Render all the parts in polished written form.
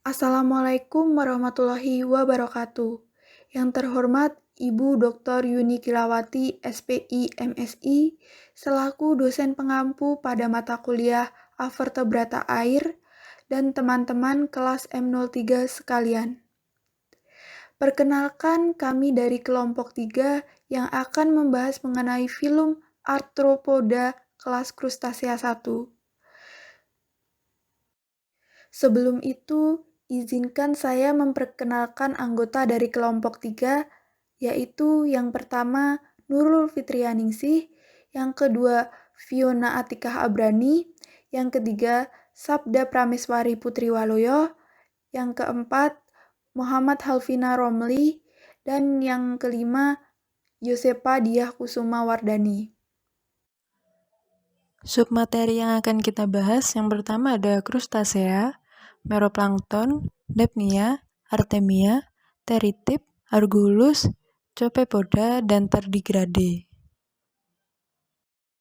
Assalamualaikum warahmatullahi wabarakatuh. Yang terhormat Ibu Dr. Yuni Kilawati, SPI, MSI, selaku dosen pengampu pada mata kuliah Avertebrata Air, dan teman-teman kelas M03 sekalian. Perkenalkan kami dari kelompok 3 yang akan membahas mengenai filum Arthropoda kelas Krustasea 1. Sebelum itu, izinkan saya memperkenalkan anggota dari kelompok 3, yaitu yang pertama Nurul Fitrianingsih, yang kedua Fiona Atikah Abrani, yang ketiga Sabda Prameswari Putri Waloyo, yang keempat Muhammad Halvina Romli, dan yang kelima Yosepa Diah Kusuma Wardani. Submateri yang akan kita bahas yang pertama ada Krustasea, Meroplankton, Dapnia, Artemia, Teritip, Argulus, Copepoda, dan Tardigrade.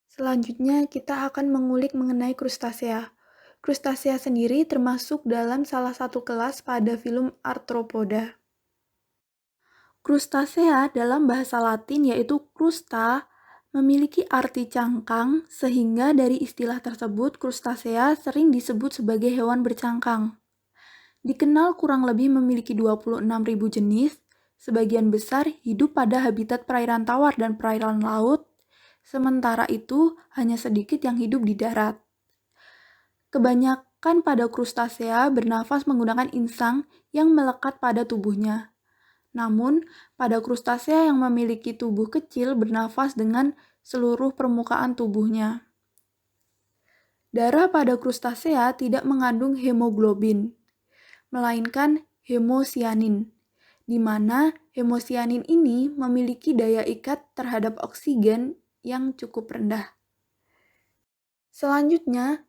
Selanjutnya kita akan mengulik mengenai krustasea. Krustasea sendiri termasuk dalam salah satu kelas pada filum Arthropoda. Krustasea dalam bahasa Latin yaitu krusta memiliki arti cangkang, sehingga dari istilah tersebut krustasea sering disebut sebagai hewan bercangkang. Dikenal kurang lebih memiliki 26.000 jenis, sebagian besar hidup pada habitat perairan tawar dan perairan laut, sementara itu hanya sedikit yang hidup di darat. Kebanyakan pada krustasea bernafas menggunakan insang yang melekat pada tubuhnya. Namun, pada krustasea yang memiliki tubuh kecil bernafas dengan seluruh permukaan tubuhnya. Darah pada krustasea tidak mengandung hemoglobin, melainkan hemosianin, di mana hemosianin ini memiliki daya ikat terhadap oksigen yang cukup rendah. Selanjutnya,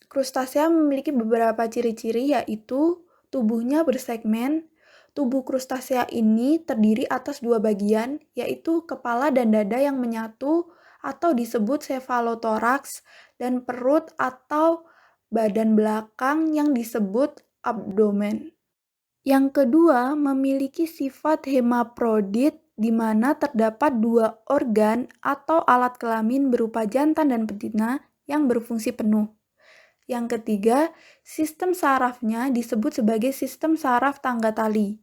krustasea memiliki beberapa ciri-ciri, yaitu tubuhnya bersegmen. Tubuh krustasea ini terdiri atas dua bagian, yaitu kepala dan dada yang menyatu atau disebut cephalothoraks, dan perut atau badan belakang yang disebut abdomen. Yang kedua, memiliki sifat hemaprodit, di mana terdapat dua organ atau alat kelamin berupa jantan dan betina yang berfungsi penuh. Yang ketiga, sistem sarafnya disebut sebagai sistem saraf tangga tali,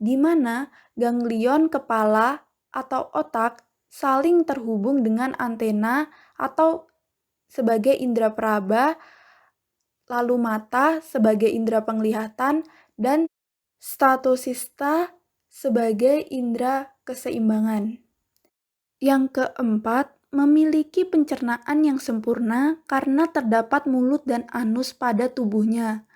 di mana ganglion kepala atau otak saling terhubung dengan antena atau sebagai indera peraba, lalu mata sebagai indera penglihatan, dan statosista sebagai indera keseimbangan. Yang keempat, memiliki pencernaan yang sempurna karena terdapat mulut dan anus pada tubuhnya.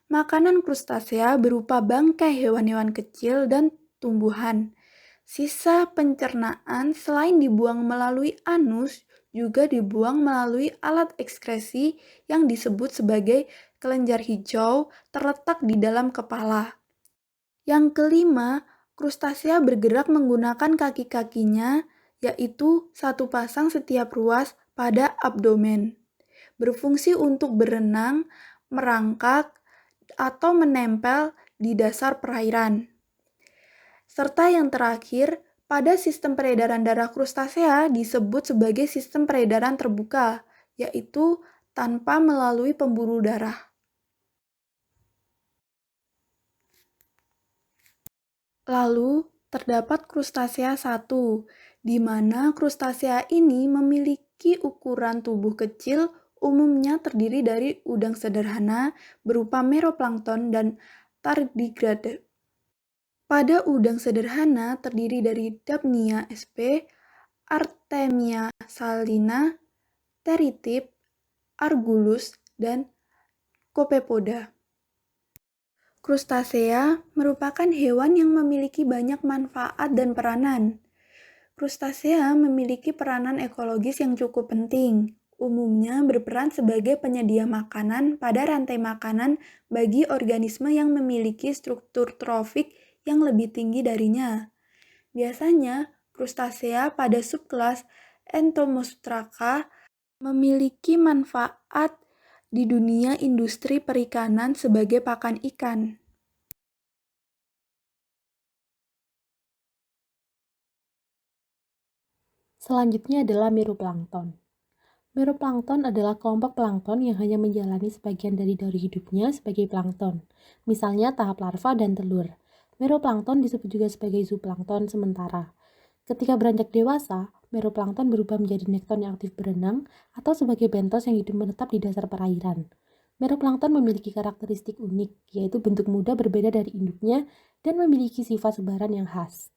Makanan krustasea berupa bangkai hewan-hewan kecil dan tumbuhan. Sisa pencernaan selain dibuang melalui anus, juga dibuang melalui alat ekskresi yang disebut sebagai kelenjar hijau terletak di dalam kepala. Yang kelima, krustasea bergerak menggunakan kaki-kakinya, yaitu satu pasang setiap ruas pada abdomen. Berfungsi untuk berenang, merangkak, atau menempel di dasar perairan. Serta yang terakhir, pada sistem peredaran darah krustasea disebut sebagai sistem peredaran terbuka, yaitu tanpa melalui pembuluh darah. Lalu, terdapat krustasea 1, di mana krustasea ini memiliki ukuran tubuh kecil, umumnya terdiri dari udang sederhana berupa meroplankton dan tardigrade. Pada udang sederhana terdiri dari Dapnia sp, Artemia salina, Teritip, Argulus, dan Copepoda. Krustasea merupakan hewan yang memiliki banyak manfaat dan peranan. Krustasea memiliki peranan ekologis yang cukup penting. Umumnya berperan sebagai penyedia makanan pada rantai makanan bagi organisme yang memiliki struktur trofik yang lebih tinggi darinya. Biasanya, krustasea pada subkelas Entomostraka memiliki manfaat di dunia industri perikanan sebagai pakan ikan. Selanjutnya adalah meroplankton. Meroplankton adalah kelompok plankton yang hanya menjalani sebagian dari hidupnya sebagai plankton, misalnya tahap larva dan telur. Meroplankton disebut juga sebagai zooplankton sementara. Ketika beranjak dewasa, meroplankton berubah menjadi nekton yang aktif berenang atau sebagai bentos yang hidup menetap di dasar perairan. Meroplankton memiliki karakteristik unik, yaitu bentuk muda berbeda dari induknya dan memiliki sifat sebaran yang khas.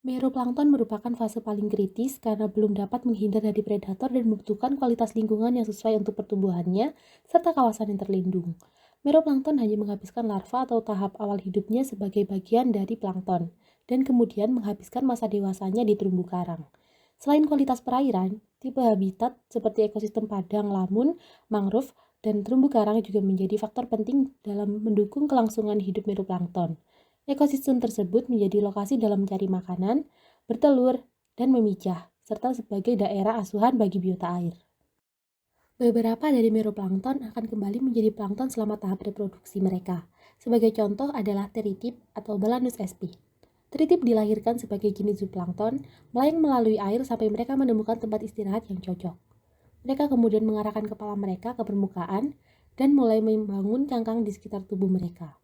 Meroplankton merupakan fase paling kritis karena belum dapat menghindar dari predator dan membutuhkan kualitas lingkungan yang sesuai untuk pertumbuhannya, serta kawasan yang terlindung. Meroplankton hanya menghabiskan larva atau tahap awal hidupnya sebagai bagian dari plankton, dan kemudian menghabiskan masa dewasanya di terumbu karang. Selain kualitas perairan, tipe habitat seperti ekosistem padang lamun, mangrove, dan terumbu karang juga menjadi faktor penting dalam mendukung kelangsungan hidup meroplankton. Ekosistem tersebut menjadi lokasi dalam mencari makanan, bertelur, dan memijah, serta sebagai daerah asuhan bagi biota air. Beberapa dari meroplankton akan kembali menjadi plankton selama tahap reproduksi mereka. Sebagai contoh adalah teritip atau Balanus sp. Teritip dilahirkan sebagai jenis zooplankton, melayang melalui air sampai mereka menemukan tempat istirahat yang cocok. Mereka kemudian mengarahkan kepala mereka ke permukaan dan mulai membangun cangkang di sekitar tubuh mereka.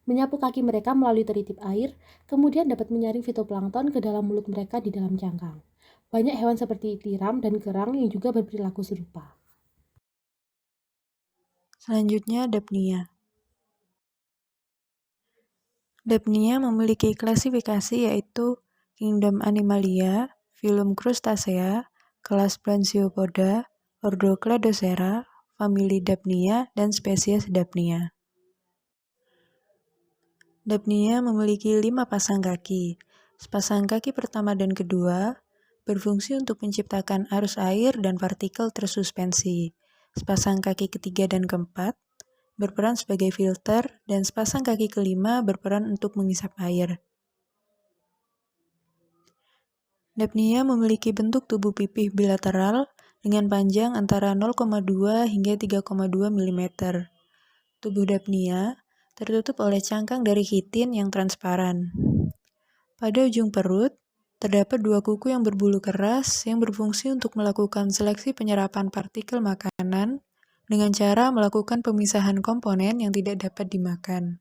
Menyapu kaki mereka melalui teritip air, kemudian dapat menyaring fitoplankton ke dalam mulut mereka di dalam cangkang. Banyak hewan seperti tiram dan kerang yang juga berperilaku serupa. Selanjutnya, Dapnia. Dapnia memiliki klasifikasi yaitu Kingdom Animalia, Phylum Crustacea, kelas Brachiopoda, ordo Cladocera, famili Dapnia, dan spesies Dapnia. Dapnia memiliki 5 pasang kaki. Sepasang kaki pertama dan kedua berfungsi untuk menciptakan arus air dan partikel tersuspensi. Sepasang kaki ketiga dan keempat berperan sebagai filter, dan sepasang kaki kelima berperan untuk mengisap air. Dapnia memiliki bentuk tubuh pipih bilateral dengan panjang antara 0,2 hingga 3,2 mm. Tubuh Dapnia tertutup oleh cangkang dari chitin yang transparan. Pada ujung perut, terdapat 2 kuku yang berbulu keras yang berfungsi untuk melakukan seleksi penyerapan partikel makanan dengan cara melakukan pemisahan komponen yang tidak dapat dimakan.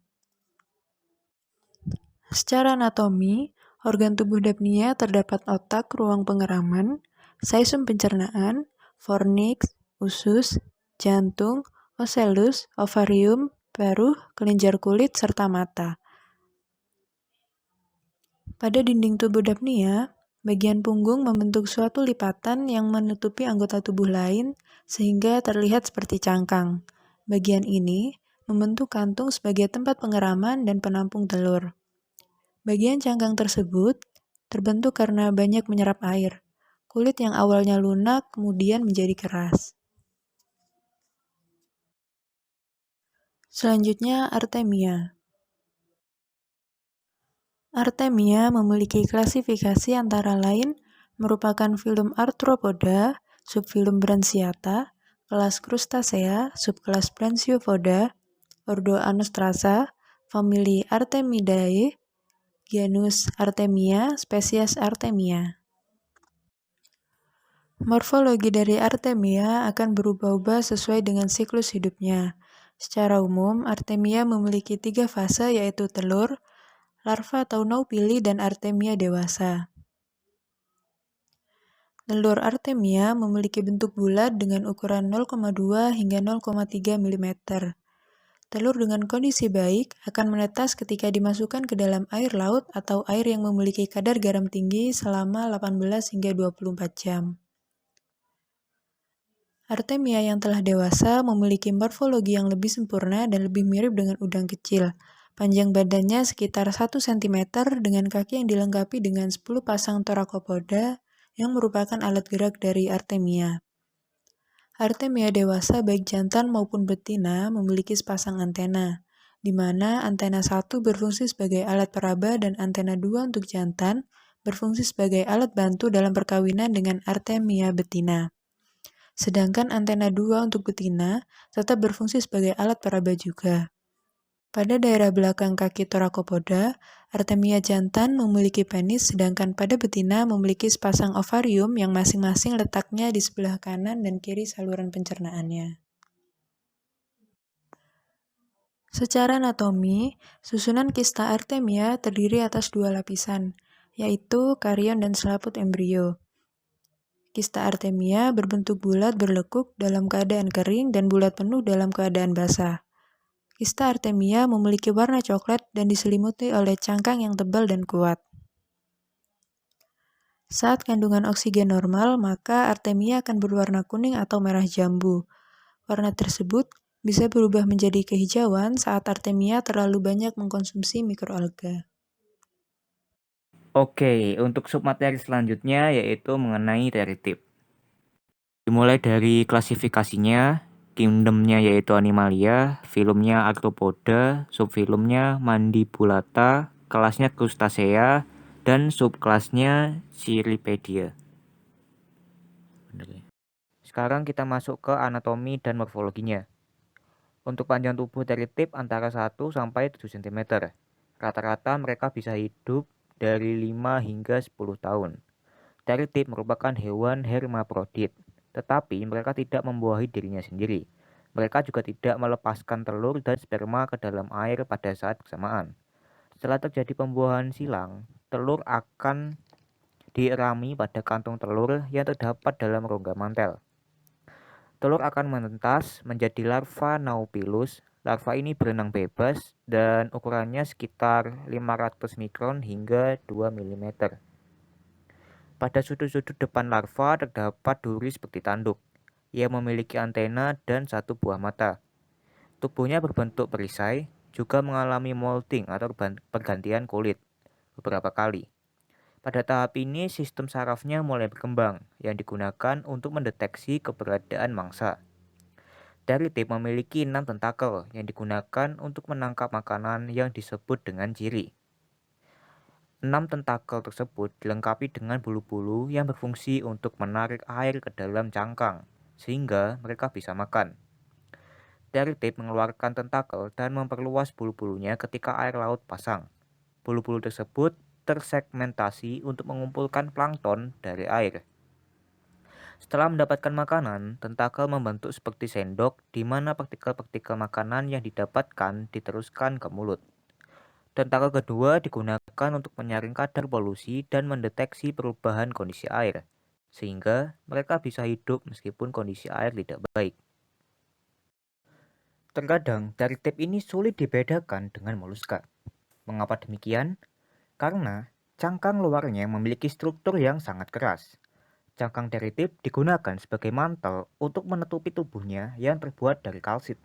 Secara anatomi, organ tubuh Dapnia terdapat otak, ruang pengeraman, saisum pencernaan, fornix, usus, jantung, ocellus, ovarium, paruh, kelenjar kulit, serta mata. Pada dinding tubuh Dapnia, bagian punggung membentuk suatu lipatan yang menutupi anggota tubuh lain sehingga terlihat seperti cangkang. Bagian ini membentuk kantung sebagai tempat pengeraman dan penampung telur. Bagian cangkang tersebut terbentuk karena banyak menyerap air. Kulit yang awalnya lunak kemudian menjadi keras. Selanjutnya, Artemia. Artemia memiliki klasifikasi antara lain merupakan filum Arthropoda, subfilum Branchiata, kelas Crustacea, subkelas Branchiopoda, ordo Anostrasa, famili Artemidae, genus Artemia, spesies Artemia. Morfologi dari Artemia akan berubah-ubah sesuai dengan siklus hidupnya. Secara umum, Artemia memiliki 3 fase yaitu telur, larva atau naupili, dan Artemia dewasa. Telur Artemia memiliki bentuk bulat dengan ukuran 0,2 hingga 0,3 mm. Telur dengan kondisi baik akan menetas ketika dimasukkan ke dalam air laut atau air yang memiliki kadar garam tinggi selama 18 hingga 24 jam. Artemia yang telah dewasa memiliki morfologi yang lebih sempurna dan lebih mirip dengan udang kecil. Panjang badannya sekitar 1 cm dengan kaki yang dilengkapi dengan 10 pasang thoracopoda yang merupakan alat gerak dari Artemia. Artemia dewasa baik jantan maupun betina memiliki sepasang antena, di mana antena 1 berfungsi sebagai alat peraba dan antena 2 untuk jantan berfungsi sebagai alat bantu dalam perkawinan dengan Artemia betina. Sedangkan antena 2 untuk betina tetap berfungsi sebagai alat peraba juga. Pada daerah belakang kaki Thoracopoda, Artemia jantan memiliki penis, sedangkan pada betina memiliki sepasang ovarium yang masing-masing letaknya di sebelah kanan dan kiri saluran pencernaannya. Secara anatomi, susunan kista Artemia terdiri atas dua lapisan, yaitu karion dan selaput embrio. Kista Artemia berbentuk bulat berlekuk dalam keadaan kering dan bulat penuh dalam keadaan basah. Kista Artemia memiliki warna coklat dan diselimuti oleh cangkang yang tebal dan kuat. Saat kandungan oksigen normal, maka Artemia akan berwarna kuning atau merah jambu. Warna tersebut bisa berubah menjadi kehijauan saat Artemia terlalu banyak mengkonsumsi mikroalga. Oke, untuk submateri selanjutnya yaitu mengenai teritip. Dimulai dari klasifikasinya, kingdomnya yaitu Animalia, filumnya Arthropoda, subfilumnya Mandibulata, kelasnya Crustacea, dan subkelasnya Cirripedia. Sekarang kita masuk ke anatomi dan morfologinya. Untuk panjang tubuh teritip antara 1 sampai 7 cm. Rata-rata mereka bisa hidup dari 5 hingga 10 tahun. Teritip merupakan hewan hermaprodit, tetapi mereka tidak membuahi dirinya sendiri. Mereka juga tidak melepaskan telur dan sperma ke dalam air pada saat bersamaan. Setelah terjadi pembuahan silang, telur akan dierami pada kantung telur yang terdapat dalam rongga mantel. Telur akan menetas menjadi larva Nautilus. Larva ini berenang bebas dan ukurannya sekitar 500 mikron hingga 2 mm. Pada sudut-sudut depan larva terdapat duri seperti tanduk. Ia memiliki antena dan satu buah mata. Tubuhnya berbentuk perisai, juga mengalami molting atau pergantian kulit beberapa kali. Pada tahap ini, sistem sarafnya mulai berkembang, yang digunakan untuk mendeteksi keberadaan mangsa. Teritip memiliki 6 tentakel yang digunakan untuk menangkap makanan yang disebut dengan ciri. 6 tentakel tersebut dilengkapi dengan bulu-bulu yang berfungsi untuk menarik air ke dalam cangkang, sehingga mereka bisa makan. Teritip mengeluarkan tentakel dan memperluas bulu-bulunya ketika air laut pasang. Bulu-bulu tersebut tersegmentasi untuk mengumpulkan plankton dari air. Setelah mendapatkan makanan, tentakel membentuk seperti sendok di mana partikel-partikel makanan yang didapatkan diteruskan ke mulut. Tentakel kedua digunakan untuk menyaring kadar polusi dan mendeteksi perubahan kondisi air, sehingga mereka bisa hidup meskipun kondisi air tidak baik. Terkadang, teritip ini sulit dibedakan dengan moluska. Mengapa demikian? Karena cangkang luarnya memiliki struktur yang sangat keras. Cangkang teritip digunakan sebagai mantel untuk menutupi tubuhnya yang terbuat dari kalsit.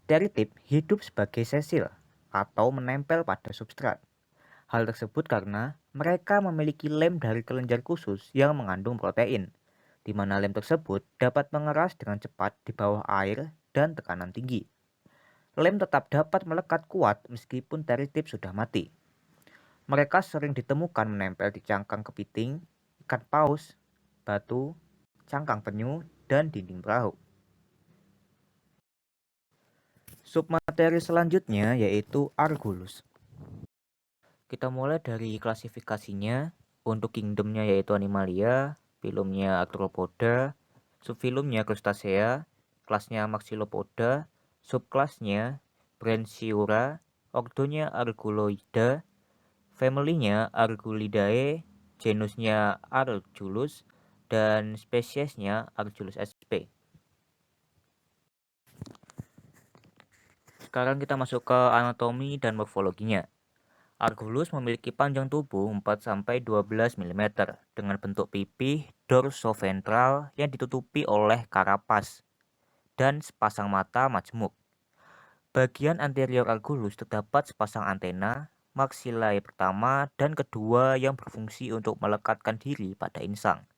Teritip hidup sebagai sesil atau menempel pada substrat. Hal tersebut karena mereka memiliki lem dari kelenjar khusus yang mengandung protein, di mana lem tersebut dapat mengeras dengan cepat di bawah air dan tekanan tinggi. Lem tetap dapat melekat kuat meskipun teritip sudah mati. Mereka sering ditemukan menempel di cangkang kepiting, ikan paus, batu, cangkang penyu, dan dinding perahu. Submateri selanjutnya yaitu Argulus. Kita mulai dari klasifikasinya. Untuk kingdomnya yaitu Animalia, filumnya Arthropoda, subfilumnya Crustacea, kelasnya Maxillopoda, subkelasnya Brachyura, ordonya Arguloida, familynya Argulidae, genusnya Argulus, dan spesiesnya Argulus sp. Sekarang kita masuk ke anatomi dan morfologinya. Argulus memiliki panjang tubuh 4-12 mm dengan bentuk pipih dorsoventral yang ditutupi oleh karapas dan sepasang mata majemuk. Bagian anterior Argulus terdapat sepasang antena, maksillae pertama dan kedua yang berfungsi untuk melekatkan diri pada insang,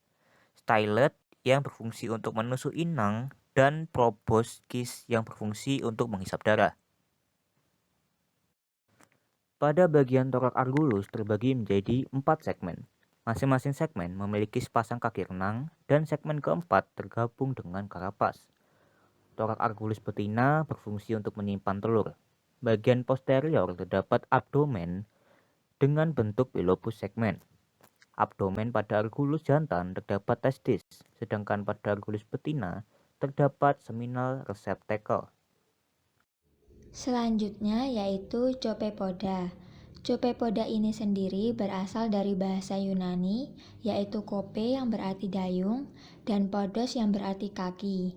stylet yang berfungsi untuk menusuk inang, dan proboscis yang berfungsi untuk menghisap darah. Pada bagian torak Argulus terbagi menjadi 4 segmen. Masing-masing segmen memiliki sepasang kaki renang dan segmen keempat tergabung dengan karapas. Torak Argulis betina berfungsi untuk menyimpan telur. Bagian posterior terdapat abdomen dengan bentuk pilopus segmen. Abdomen pada Argulis jantan terdapat testis, sedangkan pada Argulis betina terdapat seminal receptacle. Selanjutnya yaitu Copepoda. Copepoda ini sendiri berasal dari bahasa Yunani, yaitu kope yang berarti dayung dan podos yang berarti kaki.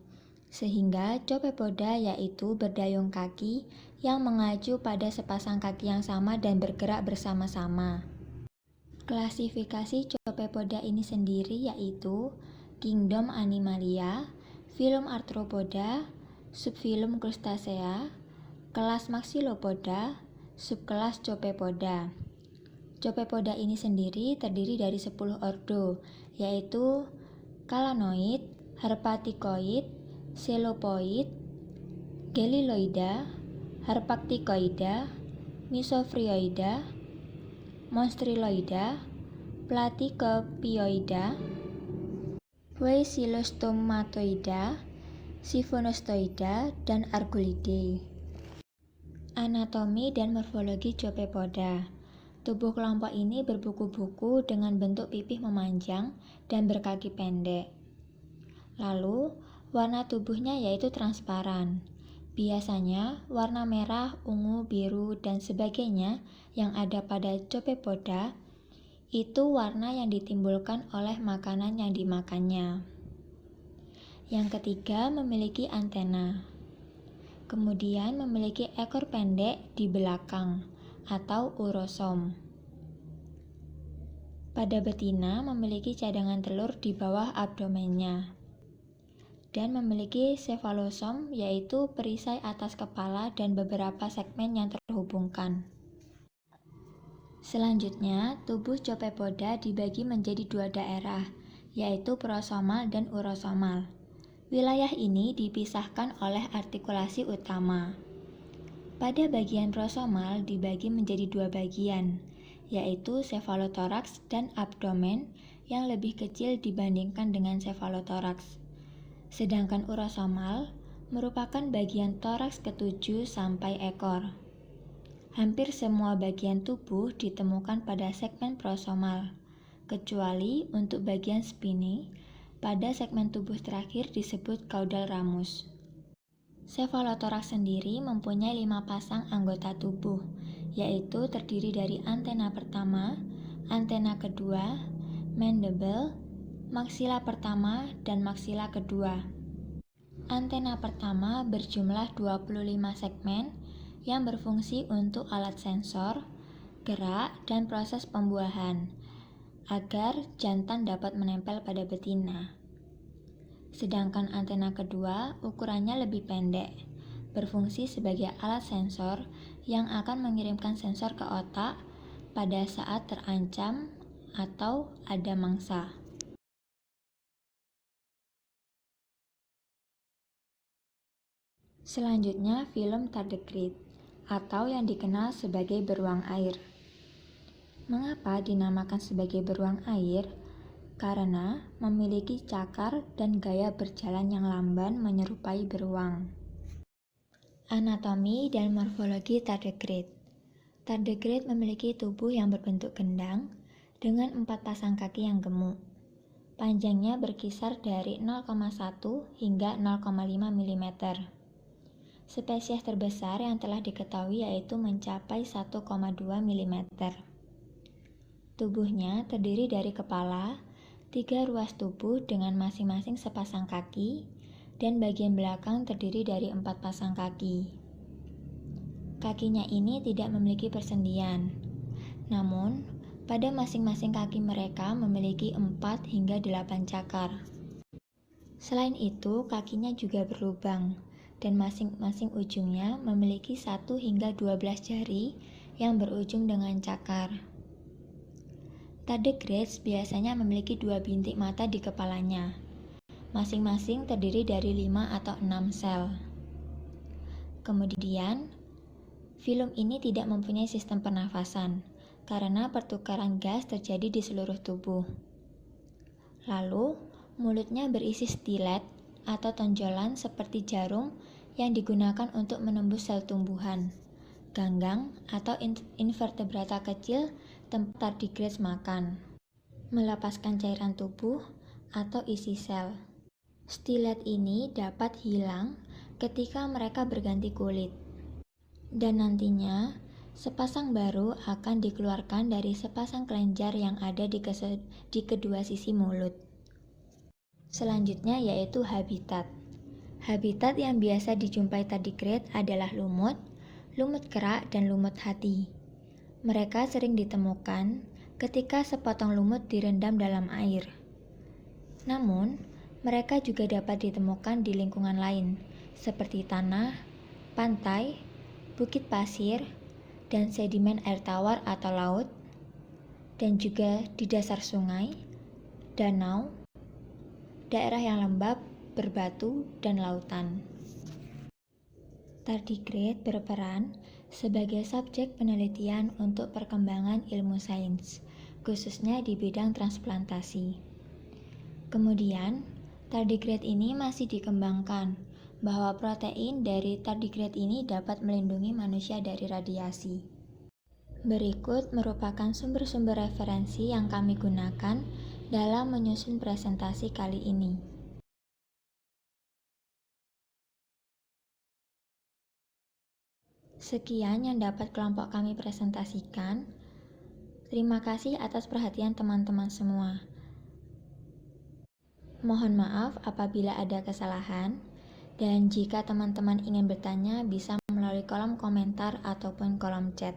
Sehingga Copepoda yaitu berdayung kaki yang mengacu pada sepasang kaki yang sama dan bergerak bersama-sama. Klasifikasi Copepoda ini sendiri yaitu Kingdom Animalia, Phylum Arthropoda, Subphylum Crustacea, kelas Maxillopoda, subkelas Copepoda. Copepoda ini sendiri terdiri dari 10 ordo, yaitu Calanoid, Herpaticoid, Celopoid, Geliloida, Herpacticoida, Misophryoida, Monstriloida, Platycopioida, Poecilostomatoida, Siphonostoida, dan Argulidae. Anatomi dan morfologi Copepoda. Tubuh kelompok ini berbuku-buku dengan bentuk pipih memanjang dan berkaki pendek. Lalu, warna tubuhnya yaitu transparan. Biasanya, warna merah, ungu, biru, dan sebagainya yang ada pada Copepoda itu warna yang ditimbulkan oleh makanan yang dimakannya. Yang ketiga, memiliki antena. Kemudian memiliki ekor pendek di belakang atau urosom. Pada betina memiliki cadangan telur di bawah abdomennya. Dan memiliki cephalosom yaitu perisai atas kepala dan beberapa segmen yang terhubungkan. Selanjutnya, tubuh Copepoda dibagi menjadi dua daerah, yaitu prosomal dan urosomal. Wilayah ini dipisahkan oleh artikulasi utama. Pada bagian prosomal dibagi menjadi dua bagian, yaitu cephalothoraks dan abdomen yang lebih kecil dibandingkan dengan cephalothoraks. Sedangkan urosomal merupakan bagian toraks ketujuh sampai ekor. Hampir semua bagian tubuh ditemukan pada segmen prosomal, kecuali untuk bagian spiny. Pada segmen tubuh terakhir disebut caudal ramus. Cephalothorax sendiri mempunyai 5 pasang anggota tubuh, yaitu terdiri dari antena pertama, antena kedua, mandible, maksila pertama, dan maksila kedua. Antena pertama berjumlah 25 segmen yang berfungsi untuk alat sensor, gerak, dan proses pembuahan, agar jantan dapat menempel pada betina. Sedangkan antena kedua ukurannya lebih pendek, berfungsi sebagai alat sensor yang akan mengirimkan sensor ke otak pada saat terancam atau ada mangsa. Selanjutnya, filum tardigrade atau yang dikenal sebagai beruang air. Mengapa dinamakan sebagai beruang air? Karena memiliki cakar dan gaya berjalan yang lamban menyerupai beruang. Anatomi dan morfologi tardigrade. Tardigrade memiliki tubuh yang berbentuk gendang dengan 4 pasang kaki yang gemuk. Panjangnya berkisar dari 0,1 hingga 0,5 mm. Spesies terbesar yang telah diketahui yaitu mencapai 1,2 mm. Tubuhnya terdiri dari kepala, 3 ruas tubuh dengan masing-masing sepasang kaki, dan bagian belakang terdiri dari 4 pasang kaki. Kakinya ini tidak memiliki persendian, namun pada masing-masing kaki mereka memiliki 4 hingga 8 cakar. Selain itu, kakinya juga berlubang, dan masing-masing ujungnya memiliki 1 hingga 12 jari yang berujung dengan cakar. Tardigrades biasanya memiliki 2 bintik mata di kepalanya. Masing-masing terdiri dari 5 atau 6 sel. Kemudian, filum ini tidak mempunyai sistem pernafasan, karena pertukaran gas terjadi di seluruh tubuh. Lalu, mulutnya berisi stilet atau tonjolan seperti jarum yang digunakan untuk menembus sel tumbuhan, ganggang atau invertebrata kecil tempat tardigrades makan, melepaskan cairan tubuh atau isi sel. Stilet ini dapat hilang ketika mereka berganti kulit. Dan nantinya, sepasang baru akan dikeluarkan dari sepasang kelenjar yang ada di kedua sisi mulut. Selanjutnya yaitu habitat. Habitat yang biasa dijumpai tardigrade adalah lumut, lumut kerak, dan lumut hati. Mereka sering ditemukan ketika sepotong lumut direndam dalam air. Namun, mereka juga dapat ditemukan di lingkungan lain, seperti tanah, pantai, bukit pasir, dan sedimen air tawar atau laut, dan juga di dasar sungai, danau, daerah yang lembab, berbatu, dan lautan. Tardigrade berperan sebagai subjek penelitian untuk perkembangan ilmu sains, khususnya di bidang transplantasi. Kemudian, tardigrade ini masih dikembangkan bahwa protein dari tardigrade ini dapat melindungi manusia dari radiasi. Berikut merupakan sumber-sumber referensi yang kami gunakan dalam menyusun presentasi kali ini. Sekian yang dapat kelompok kami presentasikan. Terima kasih atas perhatian teman-teman semua. Mohon maaf apabila ada kesalahan, dan jika teman-teman ingin bertanya bisa melalui kolom komentar ataupun kolom chat.